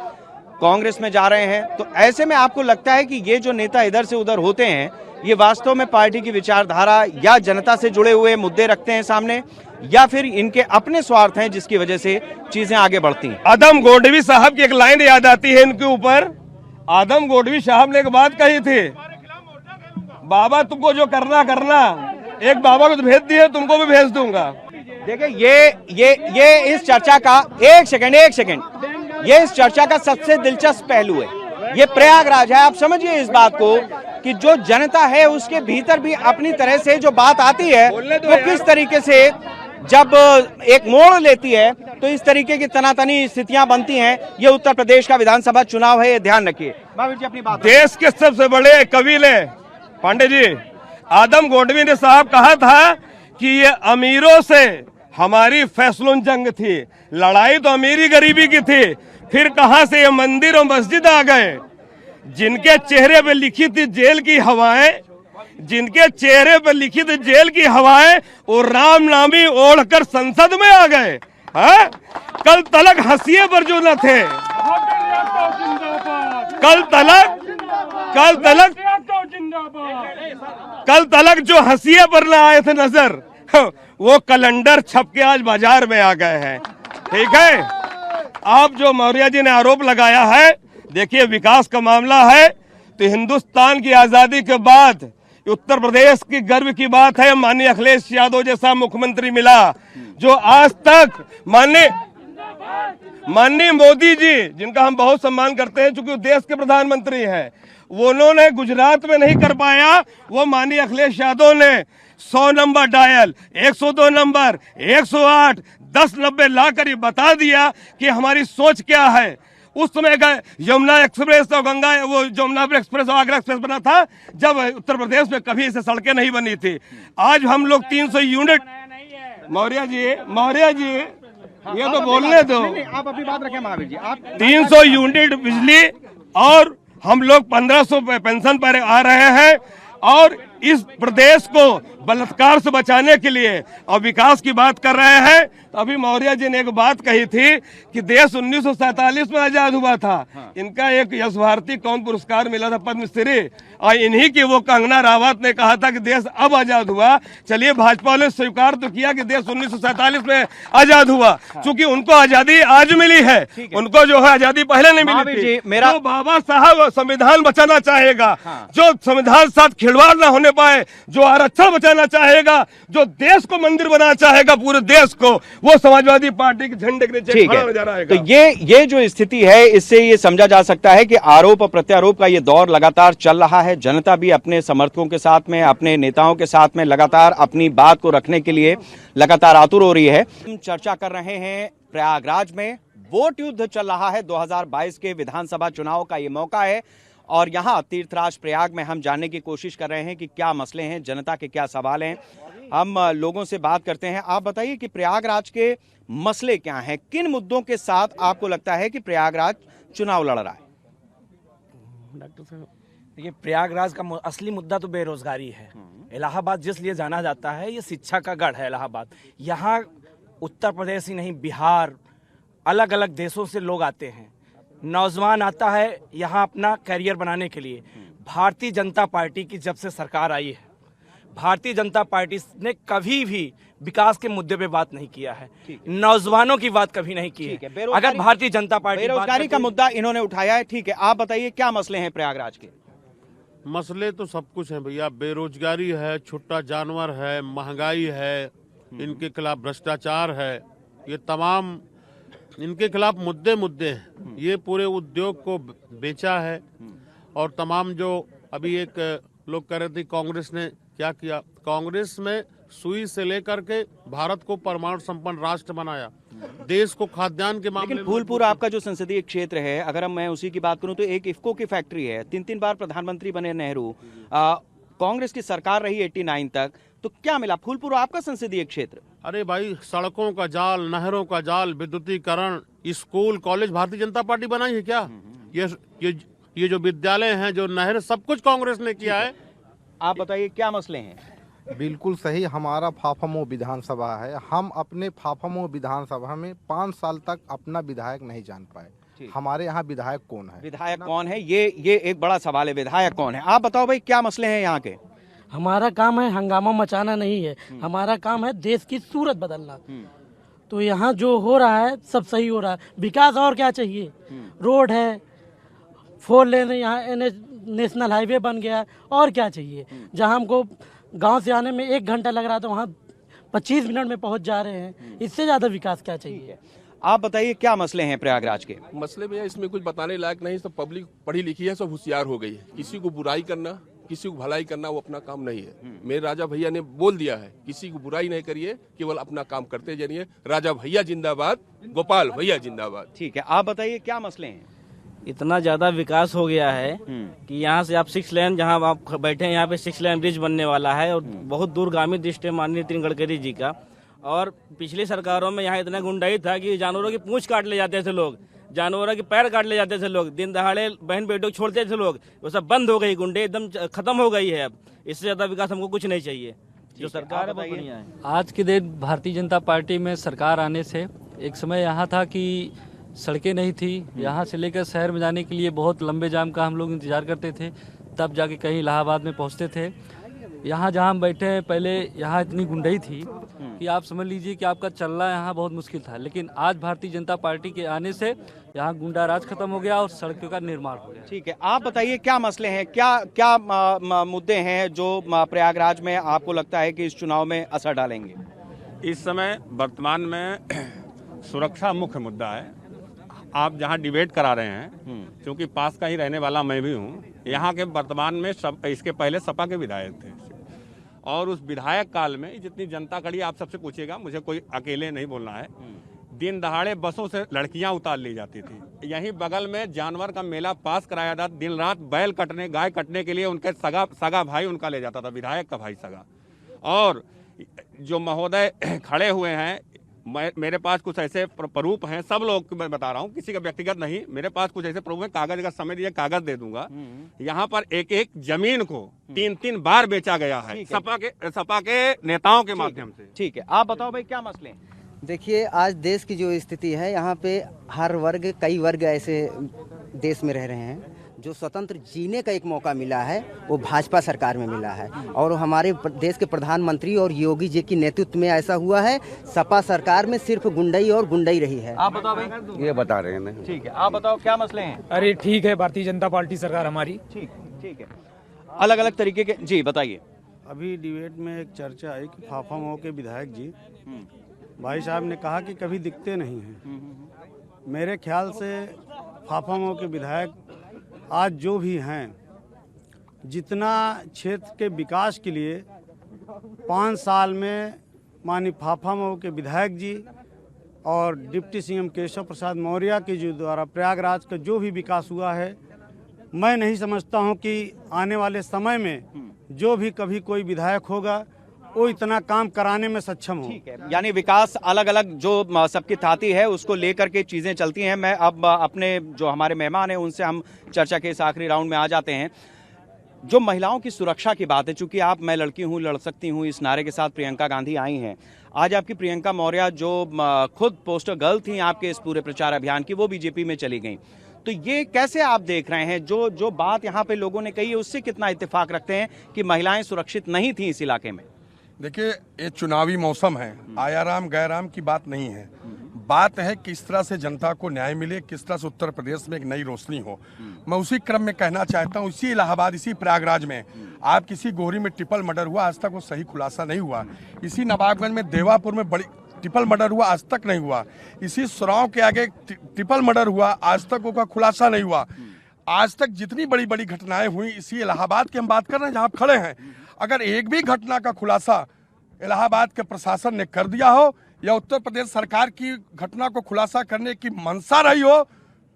कांग्रेस में जा रहे हैं, तो ऐसे में आपको लगता है कि ये जो नेता इधर से उधर होते हैं ये वास्तव में पार्टी की विचारधारा या जनता से जुड़े हुए मुद्दे रखते हैं सामने, या फिर इनके अपने स्वार्थ हैं जिसकी वजह से चीजें आगे बढ़ती हैं? आदम गोडवी साहब की एक लाइन याद आती है इनके ऊपर। आदम गोडवी साहब ने एक बात कही थी, बाबा तुमको जो करना करना, एक बाबा को तो भेज दिए, तुमको भी भेज दूंगा। देखिए ये इस चर्चा का एक सेकंड ये इस चर्चा का सबसे दिलचस्प पहलू है। ये प्रयागराज है। आप समझिए इस बात को कि जो जनता है उसके भीतर भी अपनी तरह से जो बात आती है वो किस तरीके से जब एक मोड़ लेती है तो इस तरीके की तनातनी स्थितियां बनती हैं। ये उत्तर प्रदेश का विधानसभा चुनाव है, ये ध्यान रखिए। महावीर जी अपनी बात। देश के सबसे बड़े कवि ने पांडे जी आदम गोडवी ने साहब कहा था कि ये अमीरों से हमारी फैसलों जंग थी, लड़ाई तो अमीरी गरीबी की थी, फिर कहां से ये मंदिर और मस्जिद आ गए। जिनके चेहरे पे लिखी थी जेल की हवाएं, जिनके चेहरे पे लिखी थी जेल की हवाएं, वो राम नामी ओढ़कर संसद में आ गए। हाँ, कल तलक हंसिए पर जो न थे, कल तलक जो हंसिए पर न आए थे नजर, वो कैलेंडर छप के आज बाजार में आ गए हैं। ठीक है, आप जो मौर्य जी ने आरोप लगाया है, देखिए विकास का मामला है तो हिंदुस्तान की आजादी के बाद उत्तर प्रदेश की गर्व की बात है, माननीय अखिलेश यादव जैसा मुख्यमंत्री मिला जो आज तक माननीय मोदी जी, जिनका हम बहुत सम्मान करते हैं चूंकि देश के प्रधानमंत्री हैं, वो उन्होंने गुजरात में नहीं कर पाया, वो माननीय अखिलेश यादव ने 100 नंबर डायल, 102 नंबर, 108, 1090 लाकर ये बता दिया कि हमारी सोच क्या है। उस समय का यमुना एक्सप्रेस और गंगा वो यमुना एक्सप्रेस और आगरा एक्सप्रेस बना था जब उत्तर प्रदेश में कभी ऐसे सड़कें नहीं बनी थी। आज हम लोग 300 यूनिट, मौर्य जी ये तो बोलने दो, आप अभी बात रखें महावीर जी। आप 300 यूनिट बिजली और हम लोग 1500 पेंशन पर आ रहे हैं और इस प्रदेश को बलात्कार से बचाने के लिए और विकास की बात कर रहे हैं। तो अभी मौर्य जी ने एक बात कही थी कि देश 1947 में आजाद हुआ था। इनका एक यश भारती कौन पुरस्कार मिला था, पद्मश्री, और इन्हीं की वो कंगना रावत ने कहा था कि देश अब आजाद हुआ। चलिए भाजपा ने स्वीकार तो किया कि देश 1947 में आजाद हुआ, क्योंकि उनको आजादी आज मिली है, उनको जो है आजादी पहले नहीं मिली थी। जो बाबा साहब संविधान बचाना चाहेगा, जो संविधान साथ खिलवाड़ न होने पाए, जो आरक्षण बचाना चाहेगा, जो देश को मंदिर बनाना चाहेगा पूरे देश को, वो समाजवादी पार्टी के झंडे के नीचे खड़ा नजर आएगा। तो ये जो स्थिति है, इससे ये समझा जा सकता है कि आरोप और प्रत्यारोप का ये दौर लगातार चल रहा है। जनता भी अपने समर्थकों के साथ में, अपने नेताओं के साथ में लगातार अपनी बात को रखने के लिए लगातार आतुर हो रही है। हम चर्चा कर रहे हैं प्रयागराज में वोट युद्ध चल रहा है। 2022 के विधानसभा चुनाव का ये मौका है और यहाँ तीर्थराज प्रयाग में हम जानने की कोशिश कर रहे हैं कि क्या मसले हैं, जनता के क्या सवाल हैं। हम लोगों से बात करते हैं। आप बताइए कि प्रयागराज के मसले क्या हैं, किन मुद्दों के साथ आपको लगता है कि प्रयागराज चुनाव लड़ रहा है? डॉक्टर साहब, ये प्रयागराज का असली मुद्दा तो बेरोजगारी है। इलाहाबाद जिस लिए जाना जाता है, ये शिक्षा का गढ़ है इलाहाबाद। यहाँ उत्तर प्रदेश ही नहीं, बिहार, अलग अलग देशों से लोग आते हैं। नौजवान आता है यहाँ अपना करियर बनाने के लिए। भारतीय जनता पार्टी की जब से सरकार आई है, भारतीय जनता पार्टी ने कभी भी विकास के मुद्दे पे बात नहीं किया है, नौजवानों की बात कभी नहीं की है। अगर भारतीय जनता पार्टी बेरोजगारी का मुद्दा इन्होंने उठाया है, ठीक है, आप बताइए क्या मसले हैं प्रयागराज के? मसले तो सब कुछ हैं भैया, बेरोजगारी है, छुट्टा जानवर है, महंगाई है, इनके खिलाफ भ्रष्टाचार है, ये तमाम इनके खिलाफ मुद्दे हैं। ये पूरे उद्योग को बेचा है और तमाम जो अभी एक लोग कह रहे थे कांग्रेस ने क्या किया, कांग्रेस में सुई से लेकर के भारत को परमाणु संपन्न राष्ट्र बनाया, देश को खाद्यान्न के मामले में। लेकिन फूलपुर आपका जो संसदीय क्षेत्र है, अगर मैं उसी की बात करूं तो एक इफ्को की फैक्ट्री है, 3 बार प्रधानमंत्री बने नेहरू, कांग्रेस की सरकार रही 89 तक, तो क्या मिला? फूलपुर आपका संसदीय क्षेत्र। अरे भाई, सड़कों का जाल, नहरों का जाल, विद्युतीकरण, school, college Bharatiya Janata party बनाई है क्या? ये जो विद्यालय हैं, जो नहर, सब कुछ कांग्रेस ने किया है। आप बताइए क्या मसले हैं? बिल्कुल सही। हमारा फाफामो विधानसभा है, हम अपने फाफामो विधानसभा में 5 साल तक अपना विधायक नहीं जान पाए। हमारे यहाँ विधायक कौन है? विधायक कौन है, ये एक बड़ा सवाल है। विधायक कौन है? आप बताओ भाई, क्या मसले हैं यहाँ के? हमारा काम है हंगामा मचाना नहीं है, हमारा काम है देश की सूरत बदलना। तो यहाँ जो हो रहा है सब सही हो रहा है। विकास और क्या चाहिए? रोड है, 4 लेन, यहाँ नेशनल हाईवे बन गया है, और क्या चाहिए? जहाँ हमको गांव से आने में 1 घंटा लग रहा था, वहाँ 25 मिनट में पहुँच जा रहे हैं। इससे ज़्यादा विकास क्या चाहिए? आप बताइए क्या मसले हैं प्रयागराज के? मसले भैया इसमें कुछ बताने लायक नहीं, सब पब्लिक पढ़ी लिखी है, सब होशियार हो गई है। किसी को बुराई करना, किसी को भलाई करना वो अपना काम नहीं है। मेरे राजा भैया ने बोल दिया है, किसी को बुराई नहीं करिए, केवल अपना काम करते जाइए। राजा भैया जिंदाबाद, गोपाल भैया जिंदाबाद। ठीक है, आप बताइए क्या मसले हैं? इतना ज्यादा विकास हो गया है कि यहाँ से आप 6 लेन, जहाँ आप बैठे हैं यहाँ पे 6 लेन ब्रिज बनने वाला है और बहुत दूरगामी दृष्टि है माननीय नितिन गडकरी जी का। और पिछली सरकारों में यहाँ इतना गुंडाई था कि जानवरों की पूंछ काट ले जाते थे लोग, जानवरों के पैर काट ले जाते थे लोग, दिन दहाड़े बहन बेटों को छोड़ते थे लोग, वो सब बंद हो गई, गुंडे एकदम खत्म हो गई है। अब इससे ज्यादा विकास हमको कुछ नहीं चाहिए। जो सरकार है वो बढ़िया है। आज के दिन भारतीय जनता पार्टी में सरकार आने से एक समय यहाँ था कि सड़कें नहीं थी, यहाँ से लेकर शहर में जाने के लिए बहुत लंबे जाम का हम लोग इंतजार करते थे, तब जाके कहीं इलाहाबाद में पहुँचते थे। यहाँ जहाँ हम बैठे हैं पहले यहाँ इतनी गुंडई थी कि आप समझ लीजिए कि आपका चलना यहाँ बहुत मुश्किल था, लेकिन आज भारतीय जनता पार्टी के आने से यहाँ गुंडा राज खत्म हो गया और सड़कों का निर्माण हो गया। ठीक है, आप बताइए क्या मसले हैं, क्या मुद्दे हैं जो प्रयागराज में आपको लगता है कि इस चुनाव में असर डालेंगे? इस समय वर्तमान में सुरक्षा मुख्य मुद्दा है। आप जहां डिबेट करा रहे हैं, क्योंकि पास का ही रहने वाला मैं भी हूं, यहां के वर्तमान में इसके पहले सपा के विधायक थे और उस विधायक काल में जितनी जनता खड़ी, आप सबसे पूछिएगा, मुझे कोई अकेले नहीं बोलना है, दिन दहाड़े बसों से लड़कियां उतार ली जाती थी। यहीं बगल में जानवर का मेला पास कराया था, दिन रात बैल कटने, गाय कटने के लिए उनके सगा भाई उनका ले जाता था, विधायक का भाई सगा। और जो महोदय खड़े हुए हैं, मेरे पास कुछ ऐसे प्रूफ हैं, सब लोग मैं बता रहा हूँ, किसी का व्यक्तिगत नहीं, मेरे पास कुछ ऐसे प्रूफ है, कागज का समय दिए कागज दे दूंगा। यहाँ पर एक एक जमीन को 3-3 बार बेचा गया है सपा के नेताओं के माध्यम से। ठीक है, आप बताओ भाई क्या मसले हैं? देखिए, आज देश की जो स्थिति है, यहाँ पे हर वर्ग, कई वर्ग ऐसे देश में रह रहे हैं जो स्वतंत्र जीने का एक मौका मिला है, वो भाजपा सरकार में मिला है। और हमारे देश के प्रधानमंत्री और योगी जी के नेतृत्व में ऐसा हुआ है। सपा सरकार में सिर्फ गुंडई और गुंडई रही है। आप बताओ भाई। ये बता रहे हैं। ठीक है, आप बताओ क्या मसले हैं? अरे ठीक है, भारतीय जनता पार्टी सरकार हमारी। ठीक है, अलग अलग तरीके के, जी बताइए। अभी डिबेट में एक चर्चा आई कि फाफा मऊ के विधायक जी, भाई साहब ने कहा कि कभी दिखते नहीं हैं। मेरे ख्याल से फाफा मऊ के विधायक आज जो भी हैं, जितना क्षेत्र के विकास के लिए 5 साल में माननीय फाफा मऊ के विधायक जी और डिप्टी सीएम केशव प्रसाद मौर्य के जो द्वारा प्रयागराज का जो भी विकास हुआ है, मैं नहीं समझता हूं कि आने वाले समय में जो भी कभी कोई विधायक होगा वो इतना काम कराने में सक्षम हो। ठीक है, यानी विकास अलग अलग जो सबकी थाती है उसको लेकर के चीजें चलती हैं। मैं अब अपने जो हमारे मेहमान हैं उनसे हम चर्चा के इस आखिरी राउंड में आ जाते हैं। जो महिलाओं की सुरक्षा की बात है, चूंकि मैं लड़की हूं, लड़ सकती हूं, इस नारे के साथ प्रियंका गांधी आई हैं। आज आपकी प्रियंका मौर्य जो खुद पोस्टर गर्ल थी आपके इस पूरे प्रचार अभियान की, वो बीजेपी में चली गई। तो ये कैसे आप देख रहे हैं? जो बात यहाँ पे लोगों ने कही है उससे कितना इत्तेफाक रखते हैं कि महिलाएं सुरक्षित नहीं थी इस इलाके में? देखिए, ये चुनावी मौसम है, आयाराम गैराम की बात नहीं है। बात है किस तरह से जनता को न्याय मिले, किस तरह से उत्तर प्रदेश में एक नई रोशनी हो। मैं उसी क्रम में कहना चाहता हूँ, इसी इलाहाबाद, इसी प्रयागराज में आप किसी गोरी में ट्रिपल मर्डर हुआ, आज तक वो सही खुलासा नहीं हुआ। इसी नवाबगंज में, देवापुर में बड़ी ट्रिपल मर्डर हुआ, आज तक नहीं हुआ। इसी सुराव के आगे ट्रिपल मर्डर हुआ, आज तक उसका खुलासा नहीं हुआ। आज तक जितनी बड़ी बड़ी घटनाएं हुई, इसी इलाहाबाद की हम बात कर रहे हैं जहाँ आप खड़े हैं, अगर एक भी घटना का खुलासा इलाहाबाद के प्रशासन ने कर दिया हो या उत्तर प्रदेश सरकार की घटना को खुलासा करने की मंशा रही हो,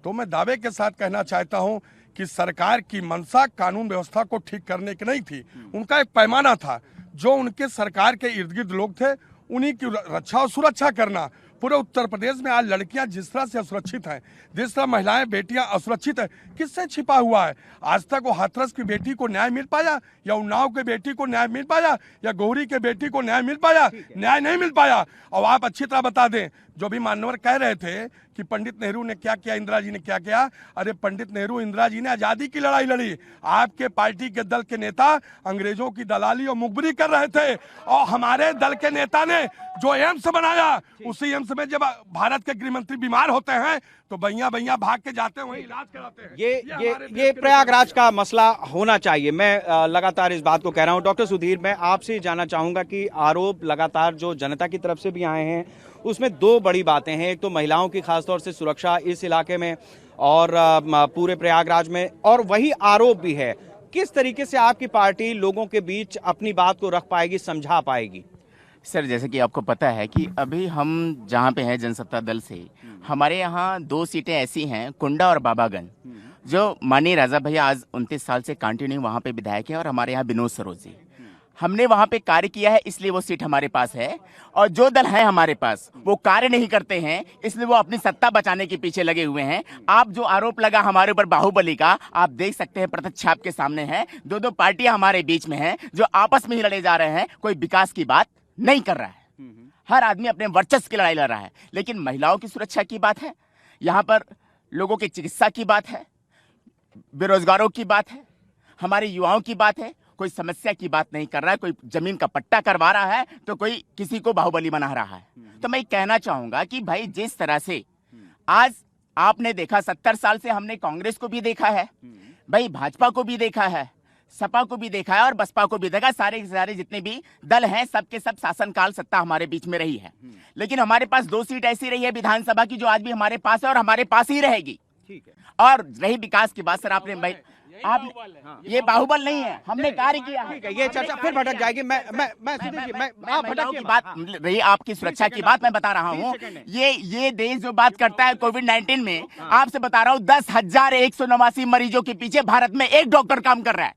तो मैं दावे के साथ कहना चाहता हूं कि सरकार की मंशा कानून व्यवस्था को ठीक करने की नहीं थी। उनका एक पैमाना था, जो उनके सरकार के इर्द गिर्द लोग थे उन्हीं की रक्षा और सुरक्षा करना। पूरे उत्तर प्रदेश में आज लड़कियां जिस तरह से असुरक्षित हैं, जिस तरह महिलाएं, बेटियां असुरक्षित हैं, किससे छिपा हुआ है? आज तक वो हाथरस की बेटी को न्याय मिल पाया, या उन्नाव के बेटी को न्याय मिल पाया, या गौरी के बेटी को न्याय मिल पाया? न्याय नहीं मिल पाया। और आप अच्छी तरह बता दें, जो भी मान्यवर कह रहे थे कि पंडित नेहरू ने क्या किया, इंदिरा जी ने क्या किया, अरे पंडित नेहरू, इंदिरा जी ने आजादी की लड़ाई लड़ी। आपके पार्टी के दल के नेता अंग्रेजों की दलाली और मुखबिरी कर रहे थे, और हमारे दल के नेता ने जो एम्स बनाया, उसी एम्स में जब भारत के गृह मंत्री बीमार होते हैं तो भैया भाग के जाते हैं, वहीं इलाज कराते हैं। ये प्रयागराज का मसला होना चाहिए। मैं लगातार इस बात को कह रहा हूं। डॉक्टर सुधीर, मैं आपसे जानना चाहूंगा कि आरोप लगातार जो जनता की तरफ से भी आए हैं उसमें 2 बड़ी बातें हैं। एक तो महिलाओं की खासतौर से सुरक्षा इस इलाके में और पूरे प्रयागराज में, और वही आरोप भी है। किस तरीके से आपकी पार्टी लोगों के बीच अपनी बात को रख पाएगी, समझा पाएगी? सर, जैसे कि आपको पता है कि अभी हम जहाँ पे हैं जनसत्ता दल से, हमारे यहाँ 2 सीटें ऐसी हैं, कुंडा और बाबागंज, जो माननीय राजा भैया आज 29 साल से कंटिन्यू वहाँ पे विधायक हैं, और हमारे यहाँ विनोद सरोज जी, हमने वहाँ पे कार्य किया है, इसलिए वो सीट हमारे पास है। और जो दल है हमारे पास वो कार्य नहीं करते हैं, इसलिए वो अपनी सत्ता बचाने के पीछे लगे हुए हैं। आप जो आरोप लगा हमारे ऊपर बाहुबली का, आप देख सकते हैं, प्रत्यक्ष आपके सामने है। 2 पार्टियां हमारे बीच में हैं जो आपस में ही लड़े जा रहे हैं, कोई विकास की बात नहीं कर रहा है। हर आदमी अपने वर्चस्व की लड़ाई लड़ रहा है। लेकिन महिलाओं की सुरक्षा की बात है, यहाँ पर लोगों की चिकित्सा की बात है, बेरोजगारों की बात है, हमारे युवाओं की बात है, कोई समस्या की बात नहीं कर रहा है, कोई जमीन का पट्टा करवा रहा है तो कोई किसी को बाहुबली बना रहा है। तो मैं कहना चाहूंगा कि भाई जिस तरह से आज आपने देखा 70 साल से हमने कांग्रेस को भी देखा है, भाई भाजपा को भी देखा है, सपा को भी देखा है और बसपा को भी देखा, सारे जितने भी दल हैं सबके सब शासनकाल सत्ता हमारे बीच में रही है। लेकिन हमारे पास 2 सीट ऐसी रही है विधानसभा की जो आज भी हमारे पास है और हमारे पास ही रहेगी। ठीक है। और रही विकास की बात, सर आपने ये बाहुबल नहीं है, हमने कार्य किया है। ठीक है, ये चर्चा फिर भटक जाएगी। मैं महिलाओं की बात रही, आपकी सुरक्षा की बात मैं बता रहा हूँ। ये देश जो बात करता है कोविड-19 में, आपसे बता रहा हूँ 10,189 मरीजों के पीछे भारत में 1 डॉक्टर काम कर रहा है।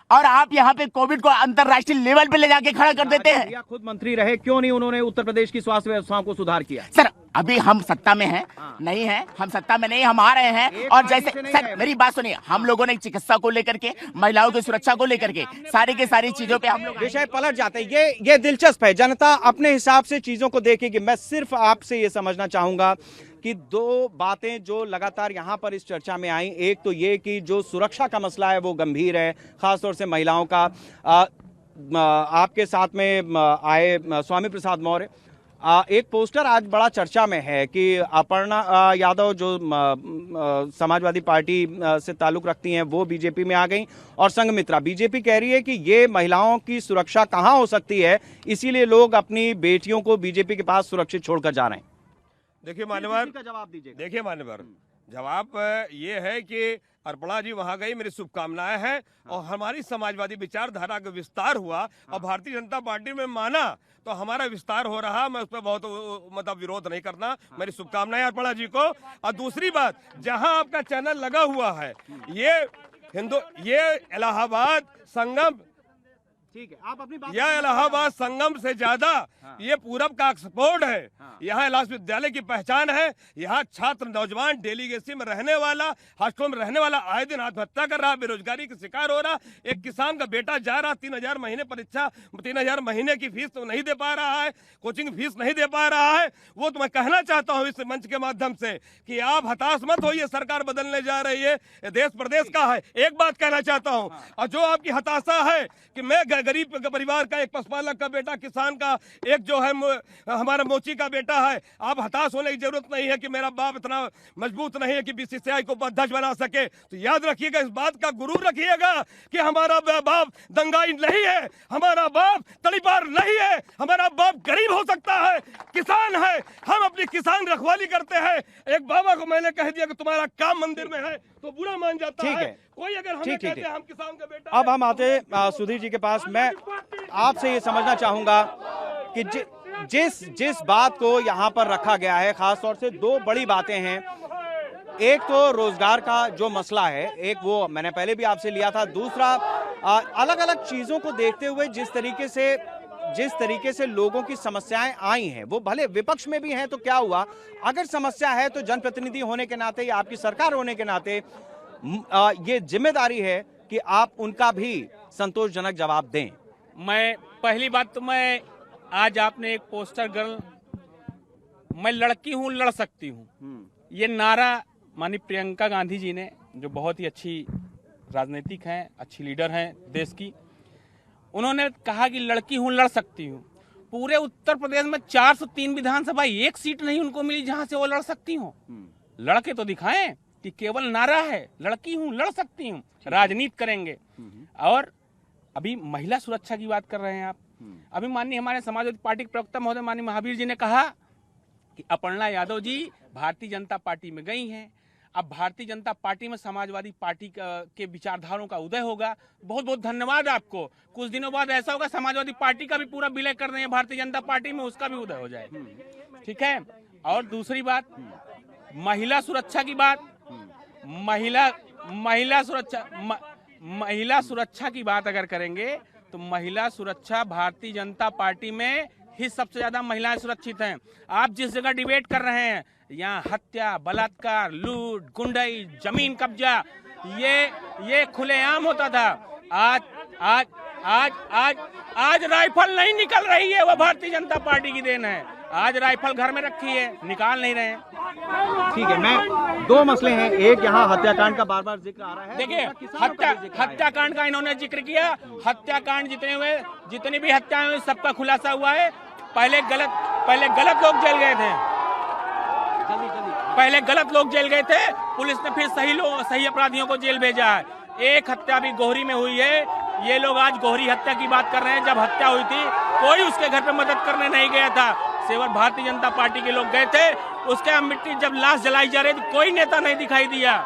और आप यहाँ पे कोविड को अंतर्राष्ट्रीय लेवल पे ले जाके खड़ा कर देते हैं। खुद मंत्री रहे, क्यों नहीं उन्होंने उत्तर प्रदेश की स्वास्थ्य व्यवस्थाओं को सुधार किया? सर अभी हम सत्ता में हैं, नहीं है, हम सत्ता में नहीं, हम आ रहे हैं। और जैसे सर मेरी बात सुनिए, हम लोगों ने चिकित्सा को लेकर के, महिलाओं की सुरक्षा को लेकर के सारी की सारी चीजों पे हम लोग विषय पलट जाते हैं। ये दिलचस्प है, जनता अपने हिसाब से चीजों को देखेगी। मैं सिर्फ आपसे ये समझना चाहूंगा कि 2 बातें जो लगातार यहाँ पर इस चर्चा में आई, एक तो ये कि जो सुरक्षा का मसला है वो गंभीर है, खासतौर से महिलाओं का। आपके साथ में आए स्वामी प्रसाद मौर्य, एक पोस्टर आज बड़ा चर्चा में है कि अपर्णा यादव जो समाजवादी पार्टी से ताल्लुक रखती हैं वो बीजेपी में आ गई और संघमित्रा। बीजेपी कह रही है कि ये महिलाओं की सुरक्षा कहाँ हो सकती है, इसीलिए लोग अपनी बेटियों को बीजेपी के पास सुरक्षित छोड़कर जा रहे हैं। देखिए मान्यवर, जवाब दीजिए। देखिए मान्यवर, जवाब ये है कि अर्पणा जी वहां गई, मेरी शुभकामनाएं हैं। और हमारी समाजवादी विचारधारा का विस्तार हुआ और भारतीय जनता पार्टी में माना तो हमारा विस्तार हो रहा। मैं उस पर बहुत मतलब विरोध नहीं करना, मेरी शुभकामनाएं अर्पणा जी को। और दूसरी बात, जहां आपका चैनल लगा हुआ है, ये इलाहाबाद संगम, ठीक है, आप अपनी बात। यह इलाहाबाद संगम से ज्यादा ये पूरब का एक्सपोर्ट है। यहाँ इलाहाबाद विश्वविद्यालय की पहचान है। यहाँ छात्र नौजवान डेलीगेसी में रहने वाला, हॉस्टल में रहने वाला आए दिन आत्महत्या कर रहा, बेरोजगारी का शिकार हो रहा। एक किसान का बेटा जा रहा, 3,000 महीने परीक्षा, 3,000 महीने की फीस तो नहीं दे पा रहा है, कोचिंग फीस नहीं दे पा रहा है। वो तो मैं कहना चाहता हूँ इस मंच के माध्यम से कि आप हताश मत होइए, सरकार बदलने जा रही है, देश प्रदेश का है। एक बात कहना चाहता हूँ, और जो आपकी हताशा है कि मैं गरीब परिवार का, एक पशुपालक का बेटा, किसान का, एक जो है हमारा मोची का बेटा है, आप हताश होने की जरूरत नहीं है कि मेरा बाप इतना मजबूत नहीं है कि बीसीसीआई को अध्यक्ष बना सके। तो याद रखिएगा, इस बात का गुरूर रखिएगा कि हमारा बाप दंगाई नहीं है, हमारा बाप तड़ीपार नहीं है, हमारा बाप गरीब हो सकता है, किसान है, हम अपनी किसान रखवाली करते हैं। एक बाबा को मैंने कह दिया कि तुम्हारा काम मंदिर में है तो बुरा मान जाता है। कोई अगर हमें कहते हैं हम किसान का बेटा। अब हम आते सुधीर जी के पास। मैं आपसे ये समझना चाहूंगा कि जिस बात को यहाँ पर रखा गया है, खासतौर से 2 बड़ी बातें हैं। एक तो रोजगार का जो मसला है, एक वो मैंने पहले भी आपसे लिया था। दूसरा अलग अलग चीजों को देखते हुए जिस तरीके से लोगों की समस्याएं आई हैं, वो भले विपक्ष में भी हैं तो क्या हुआ, अगर समस्या है तो जनप्रतिनिधि होने के नाते या आपकी सरकार होने के नाते ये जिम्मेदारी है कि आप उनका भी संतोषजनक जवाब दें। मैं पहली बात तो मैं आज आपने एक पोस्टर गर्ल, मैं लड़की हूं लड़ सकती हूं, ये नारा माननीय प्रियंका गांधी जी ने, जो बहुत ही अच्छी राजनीतिक हैं, अच्छी लीडर हैं देश की, उन्होंने कहा कि लड़की हूं लड़ सकती हूं। पूरे उत्तर प्रदेश में 403 विधानसभा, 1 सीट नहीं उनको मिली जहां से वो लड़ सकती हूं। लड़के तो दिखाएं कि केवल नारा है, लड़की हूं लड़ सकती हूं, राजनीति करेंगे। और अभी महिला सुरक्षा की बात कर रहे हैं आप। अभी माननीय हमारे समाजवादी पार्टी के प्रवक्ता महोदय माननीय महावीर जी ने कहा कि अपर्णा यादव जी भारतीय जनता पार्टी में गई हैं, अब भारतीय जनता पार्टी में समाजवादी पार्टी के विचारधाराओं का उदय होगा। बहुत बहुत धन्यवाद आपको। कुछ दिनों बाद ऐसा होगा समाजवादी पार्टी का भी पूरा विलय कर रहे हैं भारतीय जनता पार्टी में, उसका भी उदय हो जाए, ठीक है। और दूसरी बात, महिला सुरक्षा की बात, महिला सुरक्षा की बात अगर करेंगे तो महिला सुरक्षा भारतीय जनता पार्टी में ही सबसे ज्यादा महिलाएं सुरक्षित हैं। आप जिस जगह डिबेट कर रहे हैं, यहाँ हत्या, बलात्कार, लूट, गुंडाई, जमीन कब्जा, ये खुलेआम होता था। आज राइफल नहीं निकल रही है, वो भारतीय जनता पार्टी की देन है। आज राइफल घर में रखी है, निकाल नहीं रहे हैं। ठीक है, मैं दो मसले हैं, एक यहाँ हत्याकांड का बार बार जिक्र आ रहा है। देखिए, हत्याकांड का इन्होंने जिक्र किया। हत्याकांड जितने हुए, जितनी भी हत्याएं हुई, सबका खुलासा हुआ है। पहले गलत लोग जेल गए थे, पहले गलत लोग जेल गए थे, पुलिस ने फिर सही अपराधियों को जेल भेजा है। एक हत्या भी गोहरी में हुई है। ये लोग आज गोहरी हत्या की बात कर रहे हैं। जब हत्या हुई थी कोई उसके घर पे मदद करने नहीं गया था, सिर्फ भारतीय जनता पार्टी के लोग गए थे। उसके मिट्टी जब लाश जलाई जा रही थी कोई नेता नहीं दिखाई दिया,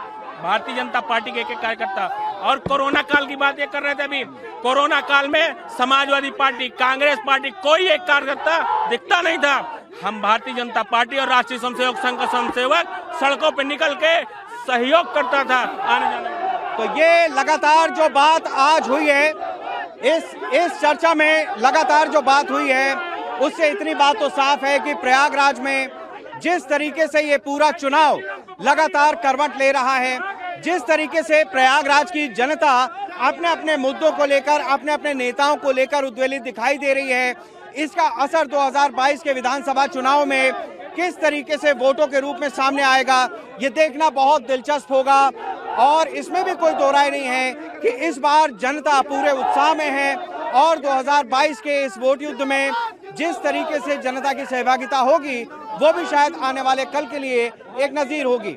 भारतीय जनता पार्टी के एक कार्यकर्ता। और कोरोना काल की बात ये कर रहे थे, अभी कोरोना काल में समाजवादी पार्टी, कांग्रेस पार्टी, कोई एक कार्यकर्ता दिखता नहीं था। हम भारतीय जनता पार्टी और राष्ट्रीय स्वयंसेवक संघ का स्वयंसेवक सड़कों पर निकल के सहयोग करता था आने जाने में। तो ये लगातार जो बात आज हुई है, इस चर्चा में लगातार जो बात हुई है, उससे इतनी बात तो साफ है कि प्रयागराज में जिस तरीके से ये पूरा चुनाव लगातार करवट ले रहा है, जिस तरीके से प्रयागराज की जनता अपने अपने मुद्दों को लेकर, अपने अपने नेताओं को लेकर उद्वेलित दिखाई दे रही है, इसका असर 2022 के विधानसभा चुनाव में किस तरीके से वोटों के रूप में सामने आएगा, ये देखना बहुत दिलचस्प होगा। और इसमें भी कोई दो राय नहीं है कि इस बार जनता पूरे उत्साह में है और 2022 के इस वोट युद्ध में जिस तरीके से जनता की सहभागिता होगी, वो भी शायद आने वाले कल के लिए एक नजीर होगी।